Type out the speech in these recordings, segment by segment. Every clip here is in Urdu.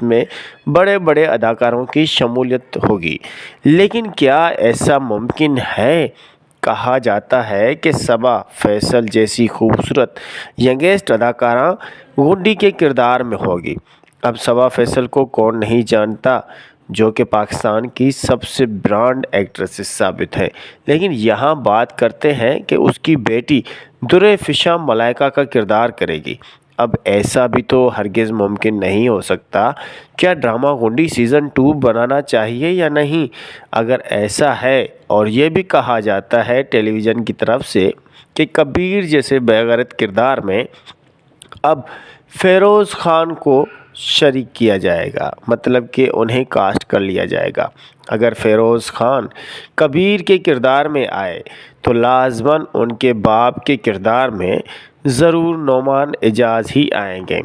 جس میں بڑے بڑے اداکاروں کی شمولیت ہوگی، لیکن کیا ایسا ممکن ہے؟ کہا جاتا ہے کہ صبا فیصل جیسی خوبصورت ینگسٹ اداکارہ گڈی کے کردار میں ہوگی۔ اب صبا فیصل کو کون نہیں جانتا، جو کہ پاکستان کی سب سے برانڈ ایکٹریس ثابت ہے، لیکن یہاں بات کرتے ہیں کہ اس کی بیٹی درِ فشاں ملائکہ کا کردار کرے گی۔ اب ایسا بھی تو ہرگز ممکن نہیں ہو سکتا۔ کیا ڈرامہ گنڈی سیزن 2 بنانا چاہیے یا نہیں؟ اگر ایسا ہے، اور یہ بھی کہا جاتا ہے ٹیلی ویژن کی طرف سے کہ کبیر جیسے بے غیرت کردار میں اب فیروز خان کو شریک کیا جائے گا، مطلب کہ انہیں کاسٹ کر لیا جائے گا۔ اگر فیروز خان کبیر کے کردار میں آئے تو لازماً ان کے باپ کے کردار میں ضرور نعمان اعجاز ہی آئیں گے۔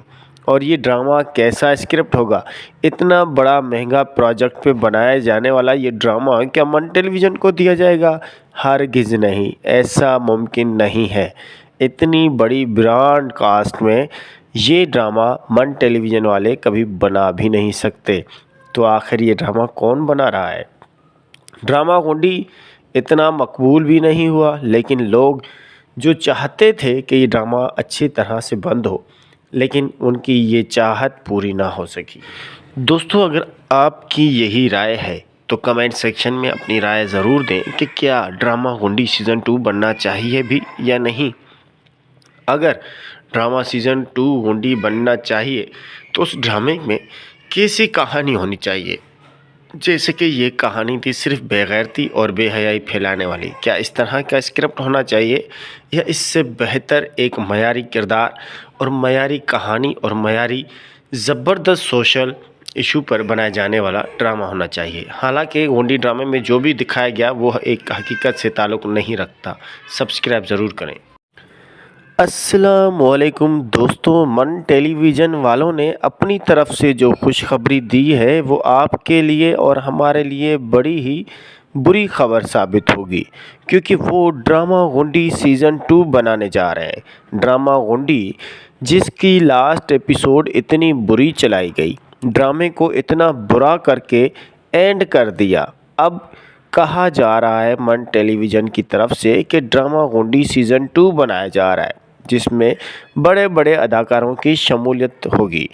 اور یہ ڈرامہ کیسا اسکرپٹ ہوگا؟ اتنا بڑا مہنگا پروجیکٹ پہ بنایا جانے والا یہ ڈرامہ کیا من ٹیلی ویژن کو دیا جائے گا؟ ہرگز نہیں، ایسا ممکن نہیں ہے۔ اتنی بڑی برانڈ کاسٹ میں یہ ڈرامہ من ٹیلی ویژن والے کبھی بنا بھی نہیں سکتے۔ تو آخر یہ ڈرامہ کون بنا رہا ہے؟ ڈرامہ گنڈی اتنا مقبول بھی نہیں ہوا، لیکن لوگ جو چاہتے تھے کہ یہ ڈرامہ اچھی طرح سے بند ہو، لیکن ان کی یہ چاہت پوری نہ ہو سکی۔ دوستو، اگر آپ کی یہی رائے ہے تو کمنٹ سیکشن میں اپنی رائے ضرور دیں کہ کیا ڈرامہ گنڈی سیزن 2 بننا چاہیے بھی یا نہیں۔ اگر ڈرامہ سیزن 2 گنڈی بننا چاہیے تو اس ڈرامے میں کیسی کہانی ہونی چاہیے؟ جیسے کہ یہ کہانی تھی صرف بے غیرتی اور بے حیائی پھیلانے والی۔ کیا اس طرح کا اسکرپٹ ہونا چاہیے، یا اس سے بہتر ایک معیاری کردار اور معیاری کہانی اور معیاری زبردست سوشل ایشو پر بنایا جانے والا ڈرامہ ہونا چاہیے؟ حالانکہ گنڈی ڈرامے میں جو بھی دکھایا گیا وہ ایک حقیقت سے تعلق نہیں رکھتا۔ سبسکرائب ضرور کریں۔ السلام علیکم دوستو، من ٹیلی ویژن والوں نے اپنی طرف سے جو خوشخبری دی ہے وہ آپ کے لیے اور ہمارے لیے بڑی ہی بری خبر ثابت ہوگی، کیونکہ وہ ڈرامہ گنڈی سیزن 2 بنانے جا رہے ہیں۔ ڈرامہ گنڈی جس کی لاسٹ ایپیسوڈ اتنی بری چلائی گئی، ڈرامے کو اتنا برا کر کے اینڈ کر دیا، اب کہا جا رہا ہے من ٹیلی ویژن کی طرف سے کہ ڈرامہ گنڈی سیزن 2 بنایا جا رہا ہے، جس میں بڑے بڑے اداکاروں کی شمولیت ہوگی،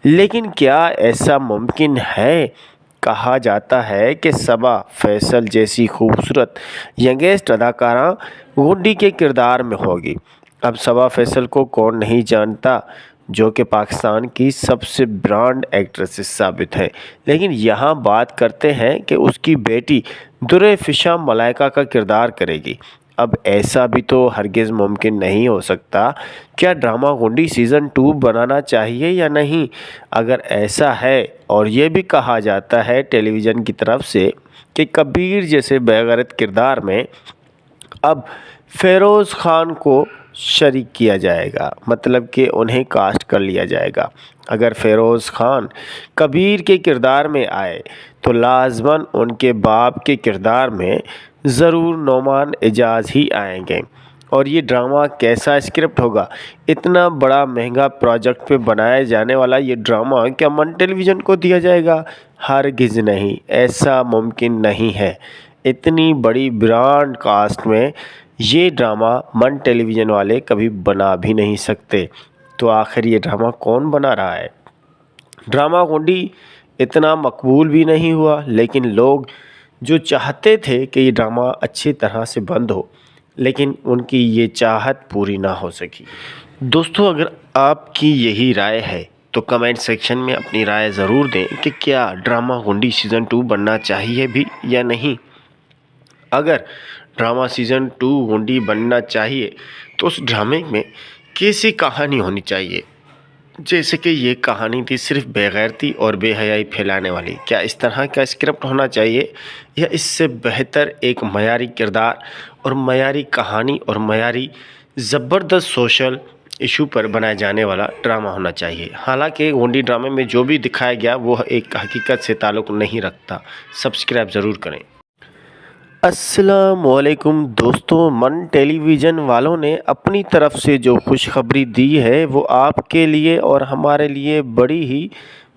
لیکن کیا ایسا ممکن ہے؟ کہا جاتا ہے کہ صبا فیصل جیسی خوبصورت ینگسٹ اداکارہ گڈی کے کردار میں ہوگی۔ اب صبا فیصل کو کون نہیں جانتا، جو کہ پاکستان کی سب سے برانڈ ایکٹریس ثابت ہے، لیکن یہاں بات کرتے ہیں کہ اس کی بیٹی درِ فشاں ملائکہ کا کردار کرے گی۔ اب ایسا بھی تو ہرگز ممکن نہیں ہو سکتا۔ کیا ڈرامہ گنڈی سیزن 2 بنانا چاہیے یا نہیں؟ اگر ایسا ہے، اور یہ بھی کہا جاتا ہے ٹیلی ویژن کی طرف سے کہ کبیر جیسے بے غیرت کردار میں اب فیروز خان کو شریک کیا جائے گا، مطلب کہ انہیں کاسٹ کر لیا جائے گا۔ اگر فیروز خان کبیر کے کردار میں آئے تو لازماً ان کے باپ کے کردار میں ضرور نعمان اعجاز ہی آئیں گے۔ اور یہ ڈرامہ کیسا اسکرپٹ ہوگا؟ اتنا بڑا مہنگا پروجیکٹ پہ بنایا جانے والا یہ ڈرامہ کیا من ٹیلی ویژن کو دیا جائے گا؟ ہرگز نہیں، ایسا ممکن نہیں ہے۔ اتنی بڑی برانڈ کاسٹ میں یہ ڈرامہ من ٹیلی ویژن والے کبھی بنا بھی نہیں سکتے۔ تو آخر یہ ڈرامہ کون بنا رہا ہے؟ ڈرامہ گنڈی اتنا مقبول بھی نہیں ہوا، لیکن لوگ جو چاہتے تھے کہ یہ ڈرامہ اچھی طرح سے بند ہو، لیکن ان کی یہ چاہت پوری نہ ہو سکی۔ دوستو، اگر آپ کی یہی رائے ہے تو کمنٹ سیکشن میں اپنی رائے ضرور دیں کہ کیا ڈرامہ گنڈی سیزن 2 بننا چاہیے بھی یا نہیں۔ اگر ڈرامہ سیزن 2 گنڈی بننا چاہیے تو اس ڈرامے میں کیسی کہانی ہونی چاہیے؟ جیسے کہ یہ کہانی تھی صرف بے غیرتی اور بے حیائی پھیلانے والی۔ کیا اس طرح کا اسکرپٹ ہونا چاہیے، یا اس سے بہتر ایک معیاری کردار اور معیاری کہانی اور معیاری زبردست سوشل ایشو پر بنایا جانے والا ڈرامہ ہونا چاہیے؟ حالانکہ گنڈی ڈرامے میں جو بھی دکھایا گیا وہ ایک حقیقت سے تعلق نہیں رکھتا۔ سبسکرائب ضرور کریں۔ السلام علیکم دوستو، من ٹیلی ویژن والوں نے اپنی طرف سے جو خوشخبری دی ہے وہ آپ کے لیے اور ہمارے لیے بڑی ہی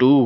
2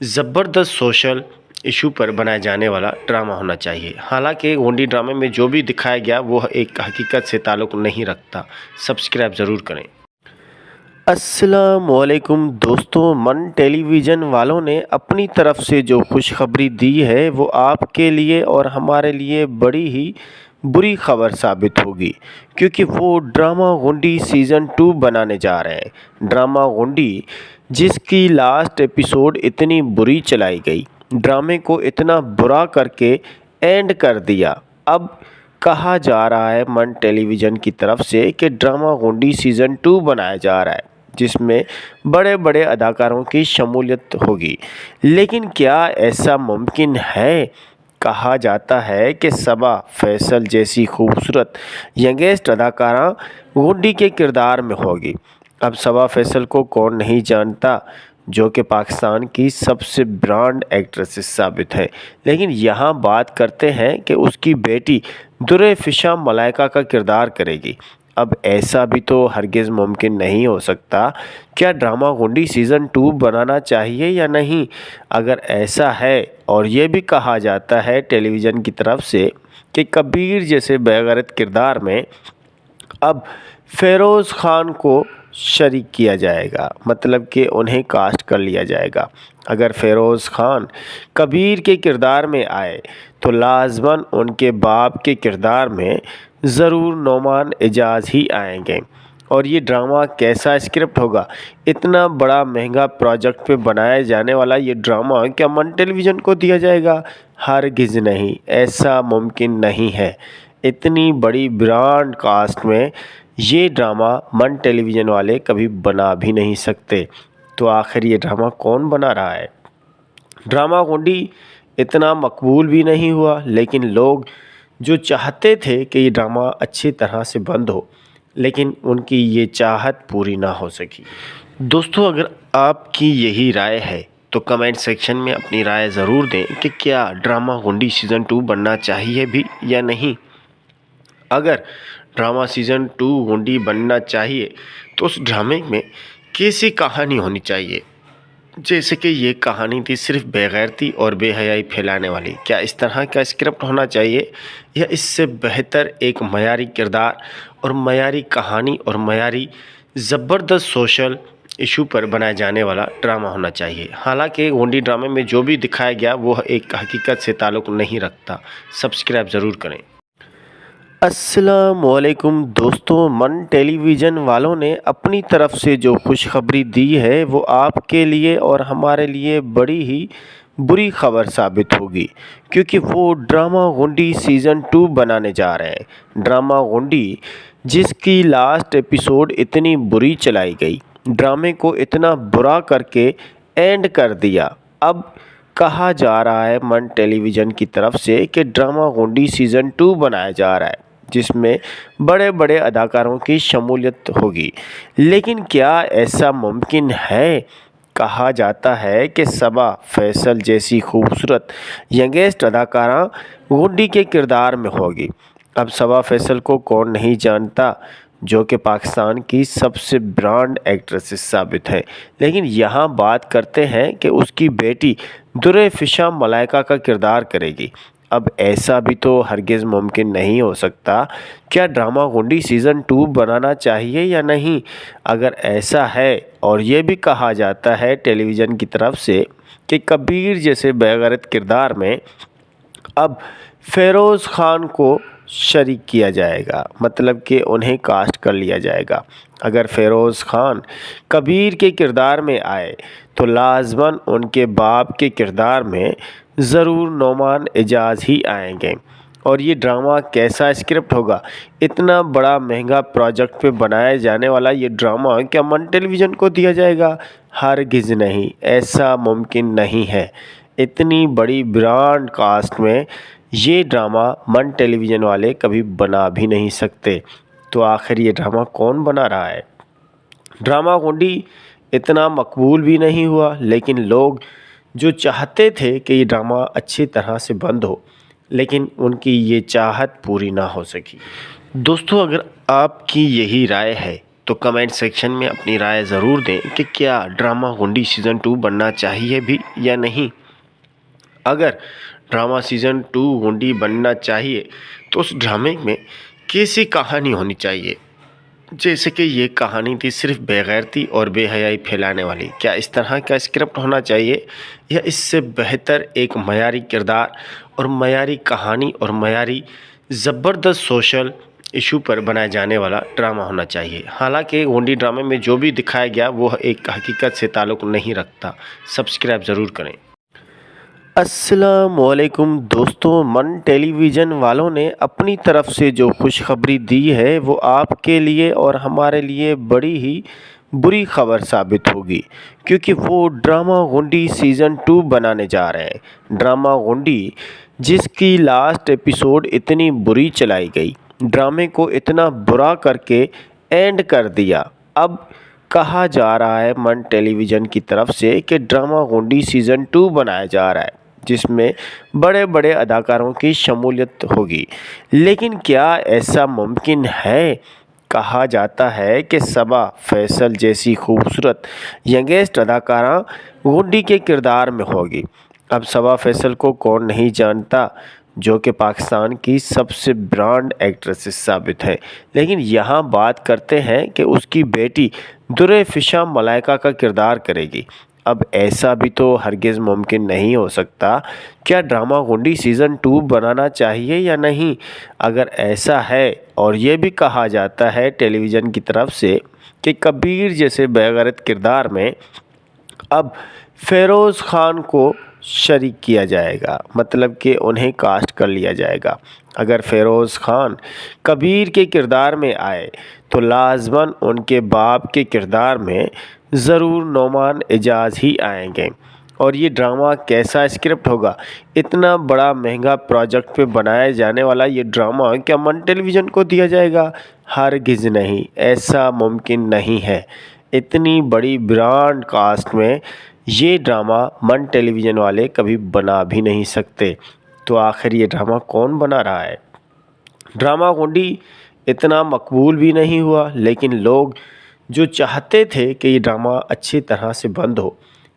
زبردست سوشل ایشو پر بنایا جانے والا ڈرامہ ہونا چاہیے۔ حالانکہ گونڈی ڈرامے میں جو بھی دکھایا گیا وہ ایک حقیقت سے تعلق نہیں رکھتا۔ سبسکرائب ضرور کریں۔ السلام علیکم دوستوں، من ٹیلی ویژن والوں نے اپنی طرف سے جو خوشخبری دی ہے وہ آپ کے لیے اور ہمارے لیے بڑی ہی بری خبر ثابت ہوگی، کیونکہ وہ ڈرامہ گونڈی سیزن 2 بنانے جا رہے ہیں۔ ڈرامہ گونڈی جس کی لاسٹ ایپیسوڈ اتنی بری چلائی گئی، ڈرامے کو اتنا برا کر کے اینڈ کر دیا، اب کہا جا رہا ہے من ٹیلی ویژن کی طرف سے کہ ڈرامہ گونڈی سیزن 2 بنایا جا رہا ہے، جس میں بڑے بڑے اداکاروں کی شمولیت ہوگی۔ لیکن کیا ایسا ممکن ہے؟ کہا جاتا ہے کہ صبا فیصل جیسی خوبصورت ینگسٹ اداکارہ گونڈی کے کردار میں ہوگی۔ اب صبا فیصل کو کون نہیں جانتا، جو کہ پاکستان کی سب سے برانڈ ایکٹریس ثابت ہے، لیکن یہاں بات کرتے ہیں کہ اس کی بیٹی درِ فشاں ملائکہ کا کردار کرے گی۔ اب ایسا بھی تو ہرگز ممکن نہیں ہو سکتا۔ کیا ڈرامہ گونڈی سیزن 2 بنانا چاہیے یا نہیں؟ اگر ایسا ہے، اور یہ بھی کہا جاتا ہے ٹیلی ویژن کی طرف سے کہ کبیر جیسے بےغیرت کردار میں اب فیروز خان کو شریک کیا جائے گا، مطلب کہ انہیں کاسٹ کر لیا جائے گا۔ اگر فیروز خان کبیر کے کردار میں آئے تو لازماً ان کے باپ کے کردار میں ضرور نعمان اعجاز ہی آئیں گے۔ اور یہ ڈرامہ کیسا اسکرپٹ ہوگا؟ اتنا بڑا مہنگا پروجیکٹ پہ بنایا جانے والا یہ ڈرامہ کیا من ٹیلی ویژن کو دیا جائے گا؟ ہرگز نہیں، ایسا ممکن نہیں ہے۔ اتنی بڑی برانڈ کاسٹ میں یہ ڈرامہ من ٹیلی ویژن والے کبھی بنا بھی نہیں سکتے۔ تو آخر یہ ڈرامہ کون بنا رہا ہے؟ ڈرامہ گونڈی اتنا مقبول بھی نہیں ہوا، لیکن لوگ جو چاہتے تھے کہ یہ ڈرامہ اچھی طرح سے بند ہو، لیکن ان کی یہ چاہت پوری نہ ہو سکی۔ دوستو، اگر آپ کی یہی رائے ہے تو کمنٹ سیکشن میں اپنی رائے ضرور دیں کہ کیا ڈرامہ گونڈی سیزن 2 بننا چاہیے بھی یا نہیں۔ اگر ڈرامہ سیزن 2 گونڈی بننا چاہیے تو اس ڈرامے میں کیسی کہانی ہونی چاہیے؟ جیسے کہ یہ کہانی تھی صرف بے غیرتی اور بے حیائی پھیلانے والی، کیا اس طرح کا اسکرپٹ ہونا چاہیے، یا اس سے بہتر ایک معیاری کردار اور معیاری کہانی اور معیاری زبردست سوشل ایشو پر بنایا جانے والا ڈرامہ ہونا چاہیے؟ حالانکہ گونڈی ڈرامے میں جو بھی دکھایا گیا وہ ایک حقیقت سے تعلق نہیں رکھتا۔ سبسکرائب ضرور کریں۔ السلام علیکم دوستوں، من ٹیلی ویژن والوں نے اپنی طرف سے جو خوشخبری دی ہے وہ آپ کے لیے اور ہمارے لیے بڑی ہی بری خبر ثابت ہوگی، کیونکہ وہ ڈرامہ گونڈی سیزن 2 بنانے جا رہے ہیں۔ ڈرامہ گونڈی جس کی لاسٹ ایپیسوڈ اتنی بری چلائی گئی، ڈرامے کو اتنا برا کر کے اینڈ کر دیا، اب کہا جا رہا ہے من ٹیلی ویژن کی طرف سے کہ ڈرامہ گونڈی سیزن 2 بنایا جا رہا ہے، جس میں بڑے بڑے اداکاروں کی شمولیت ہوگی۔ لیکن کیا ایسا ممکن ہے؟ کہا جاتا ہے کہ صبا فیصل جیسی خوبصورت ینگسٹ اداکارہ گونڈی کے کردار میں ہوگی۔ اب صبا فیصل کو کون نہیں جانتا، جو کہ پاکستان کی سب سے برانڈ ایکٹریس ثابت ہے، لیکن یہاں بات کرتے ہیں کہ اس کی بیٹی درِ فشاں ملائکہ کا کردار کرے گی۔ اب ایسا بھی تو ہرگز ممکن نہیں ہو سکتا۔ کیا ڈرامہ گونڈی سیزن 2 بنانا چاہیے یا نہیں؟ اگر ایسا ہے، اور یہ بھی کہا جاتا ہے ٹیلی ویژن کی طرف سے کہ کبیر جیسے بےغیرت کردار میں اب فیروز خان کو شریک کیا جائے گا، مطلب کہ انہیں کاسٹ کر لیا جائے گا۔ اگر فیروز خان کبیر کے کردار میں آئے تو لازماً ان کے باپ کے کردار میں ضرور نعمان اعجاز ہی آئیں گے۔ اور یہ ڈرامہ کیسا اسکرپٹ ہوگا؟ اتنا بڑا مہنگا پروجیکٹ پہ بنایا جانے والا یہ ڈرامہ کیا من ٹیلی ویژن کو دیا جائے گا؟ ہرگز نہیں، ایسا ممکن نہیں ہے۔ اتنی بڑی برانڈ کاسٹ میں یہ ڈرامہ من ٹیلی ویژن والے کبھی بنا بھی نہیں سکتے۔ تو آخر یہ ڈرامہ کون بنا رہا ہے؟ ڈرامہ گونڈی اتنا مقبول بھی نہیں ہوا، لیکن لوگ جو چاہتے تھے کہ یہ ڈرامہ اچھی طرح سے بند ہو، لیکن ان کی یہ چاہت پوری نہ ہو سکی۔ دوستو، اگر آپ کی یہی رائے ہے تو کمنٹ سیکشن میں اپنی رائے ضرور دیں کہ کیا ڈرامہ گنڈی سیزن 2 بننا چاہیے بھی یا نہیں۔ اگر ڈرامہ سیزن 2 گنڈی بننا چاہیے تو اس ڈرامے میں کیسی کہانی ہونی چاہیے؟ جیسے کہ یہ کہانی تھی صرف بے غیرتی اور بے حیائی پھیلانے والی، کیا اس طرح کا اسکرپٹ ہونا چاہیے یا اس سے بہتر ایک معیاری کردار اور معیاری کہانی اور معیاری زبردست سوشل ایشو پر بنائے جانے والا ڈرامہ ہونا چاہیے؟ حالانکہ گونڈی ڈرامے میں جو بھی دکھایا گیا وہ ایک حقیقت سے تعلق نہیں رکھتا۔ سبسکرائب ضرور کریں۔ السلام علیکم دوستوں، من ٹیلی ویژن والوں نے اپنی طرف سے جو خوشخبری دی ہے وہ آپ کے لیے اور ہمارے لیے بڑی ہی بری خبر ثابت ہوگی، کیونکہ وہ ڈرامہ گنڈی سیزن 2 بنانے جا رہے ہیں۔ ڈرامہ گنڈی جس کی لاسٹ ایپیسوڈ اتنی بری چلائی گئی، ڈرامے کو اتنا برا کر کے اینڈ کر دیا، اب کہا جا رہا ہے من ٹیلی ویژن کی طرف سے کہ ڈرامہ گنڈی سیزن 2 بنایا جا رہا ہے جس میں بڑے بڑے اداکاروں کی شمولیت ہوگی۔ لیکن کیا ایسا ممکن ہے؟ کہا جاتا ہے کہ صبا فیصل جیسی خوبصورت ینگسٹ اداکارہ گنڈی کے کردار میں ہوگی۔ اب صبا فیصل کو کون نہیں جانتا، جو کہ پاکستان کی سب سے برانڈ ایکٹریس ثابت ہے، لیکن یہاں بات کرتے ہیں کہ اس کی بیٹی درِ فشاں ملائکہ کا کردار کرے گی۔ اب ایسا بھی تو ہرگز ممکن نہیں ہو سکتا۔ کیا ڈرامہ گنڈی سیزن 2 بنانا چاہیے یا نہیں؟ اگر ایسا ہے اور یہ بھی کہا جاتا ہے ٹیلی ویژن کی طرف سے کہ کبیر جیسے بے غیرت کردار میں اب فیروز خان کو شریک کیا جائے گا، مطلب کہ انہیں کاسٹ کر لیا جائے گا۔ اگر فیروز خان کبیر کے کردار میں آئے تو لازماً ان کے باپ کے کردار میں ضرور نعمان اعجاز ہی آئیں گے۔ اور یہ ڈرامہ کیسا اسکرپٹ ہوگا؟ اتنا بڑا مہنگا پروجیکٹ پہ بنایا جانے والا یہ ڈرامہ کیا من ٹیلی ویژن کو دیا جائے گا؟ ہرگز نہیں، ایسا ممکن نہیں ہے۔ اتنی بڑی برانڈ کاسٹ میں یہ ڈرامہ من ٹیلی ویژن والے کبھی بنا بھی نہیں سکتے۔ تو آخر یہ ڈرامہ کون بنا رہا ہے؟ ڈرامہ گنڈی اتنا مقبول بھی نہیں ہوا، لیکن لوگ جو چاہتے تھے کہ یہ ڈرامہ اچھی طرح سے بند ہو،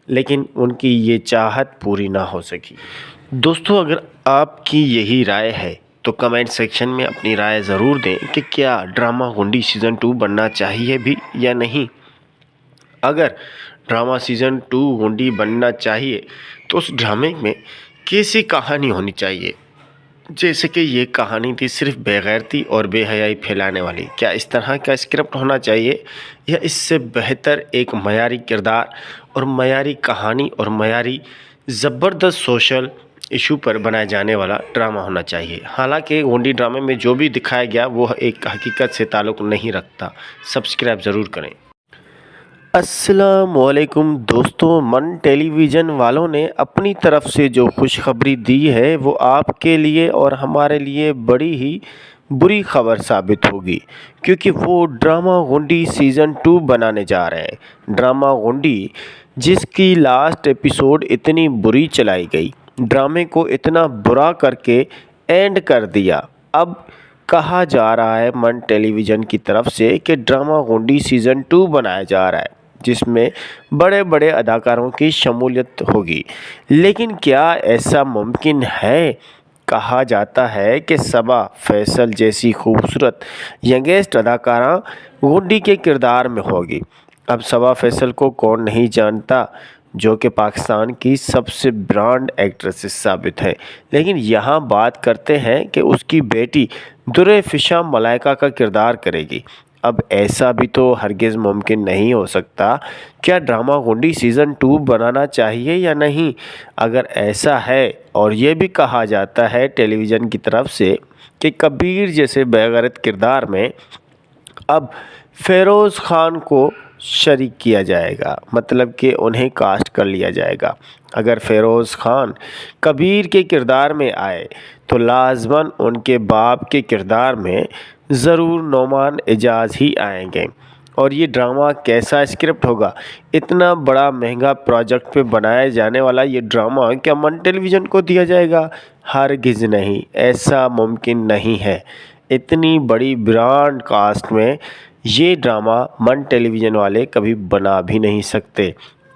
لیکن ان کی یہ چاہت پوری نہ ہو سکی۔ دوستو، اگر آپ کی یہی رائے ہے تو کمنٹ سیکشن میں اپنی رائے ضرور دیں کہ کیا ڈرامہ گنڈی سیزن 2 بننا چاہیے بھی یا نہیں۔ اگر ڈرامہ سیزن 2 گنڈی بننا چاہیے تو اس ڈرامے میں کیسی کہانی ہونی چاہیے؟ جیسے کہ یہ کہانی تھی صرف بے غیرتی اور بے حیائی پھیلانے والی، کیا اس طرح کا اسکرپٹ ہونا چاہیے یا اس سے بہتر ایک معیاری کردار اور معیاری کہانی اور معیاری زبردست سوشل ایشو پر بنائے جانے والا ڈرامہ ہونا چاہیے؟ حالانکہ گونڈی ڈرامے میں جو بھی دکھایا گیا وہ ایک حقیقت سے تعلق نہیں رکھتا۔ سبسکرائب ضرور کریں۔ السلام علیکم دوستوں، من ٹیلی ویژن والوں نے اپنی طرف سے جو خوشخبری دی ہے وہ آپ کے لیے اور ہمارے لیے بڑی ہی بری خبر ثابت ہوگی، کیونکہ وہ ڈرامہ گنڈی سیزن 2 بنانے جا رہے ہیں۔ ڈرامہ گنڈی جس کی لاسٹ ایپیسوڈ اتنی بری چلائی گئی، ڈرامے کو اتنا برا کر کے اینڈ کر دیا، اب کہا جا رہا ہے من ٹیلی ویژن کی طرف سے کہ ڈرامہ گنڈی سیزن 2 بنایا جا رہا ہے جس میں بڑے بڑے اداکاروں کی شمولیت ہوگی۔ لیکن کیا ایسا ممکن ہے؟ کہا جاتا ہے کہ صبا فیصل جیسی خوبصورت ینگسٹ اداکارہ گنڈی کے کردار میں ہوگی۔ اب صبا فیصل کو کون نہیں جانتا، جو کہ پاکستان کی سب سے برانڈ ایکٹریس ثابت ہے، لیکن یہاں بات کرتے ہیں کہ اس کی بیٹی درِ فشاں ملائکہ کا کردار کرے گی۔ اب ایسا بھی تو ہرگز ممکن نہیں ہو سکتا۔ کیا ڈرامہ گنڈی سیزن 2 بنانا چاہیے یا نہیں؟ اگر ایسا ہے اور یہ بھی کہا جاتا ہے ٹیلی ویژن کی طرف سے کہ کبیر جیسے بے غیرت کردار میں اب فیروز خان کو شریک کیا جائے گا، مطلب کہ انہیں کاسٹ کر لیا جائے گا۔ اگر فیروز خان کبیر کے کردار میں آئے تو لازماً ان کے باپ کے کردار میں ضرور نعمان اعجاز ہی آئیں گے۔ اور یہ ڈرامہ کیسا اسکرپٹ ہوگا؟ اتنا بڑا مہنگا پروجیکٹ پہ بنایا جانے والا یہ ڈرامہ کیا من ٹیلی ویژن کو دیا جائے گا؟ ہرگز نہیں، ایسا ممکن نہیں ہے۔ اتنی بڑی برانڈ کاسٹ میں یہ ڈرامہ من ٹیلی ویژن والے کبھی بنا بھی نہیں سکتے۔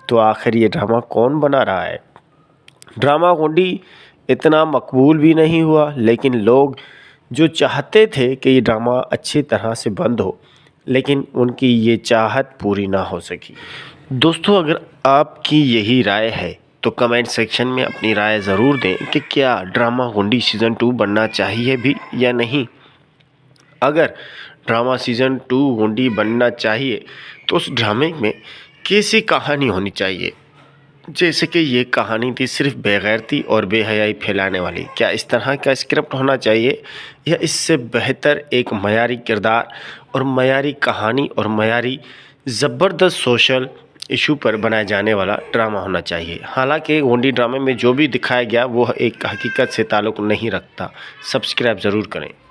تو آخر یہ ڈرامہ کون بنا رہا ہے؟ ڈرامہ گونڈی اتنا مقبول بھی نہیں ہوا، لیکن لوگ جو چاہتے تھے کہ یہ ڈرامہ اچھی طرح سے بند ہو، لیکن ان کی یہ چاہت پوری نہ ہو سکی۔ دوستو، اگر آپ کی یہی رائے ہے تو کمنٹ سیکشن میں اپنی رائے ضرور دیں کہ کیا ڈرامہ گونڈی سیزن 2 بننا چاہیے بھی یا نہیں۔ اگر ڈرامہ سیزن 2 گونڈی بننا چاہیے تو اس ڈرامے میں کیسی کہانی ہونی چاہیے؟ جیسے کہ یہ کہانی تھی صرف بے غیرتی اور بے حیائی پھیلانے والی، کیا اس طرح کا اسکرپٹ ہونا چاہیے یا اس سے بہتر ایک معیاری کردار اور معیاری کہانی اور معیاری زبردست سوشل ایشو پر بنائے جانے والا ڈرامہ ہونا چاہیے؟ حالانکہ گونڈی ڈرامے میں جو بھی دکھایا گیا وہ ایک حقیقت سے تعلق نہیں رکھتا۔ سبسکرائب ضرور کریں۔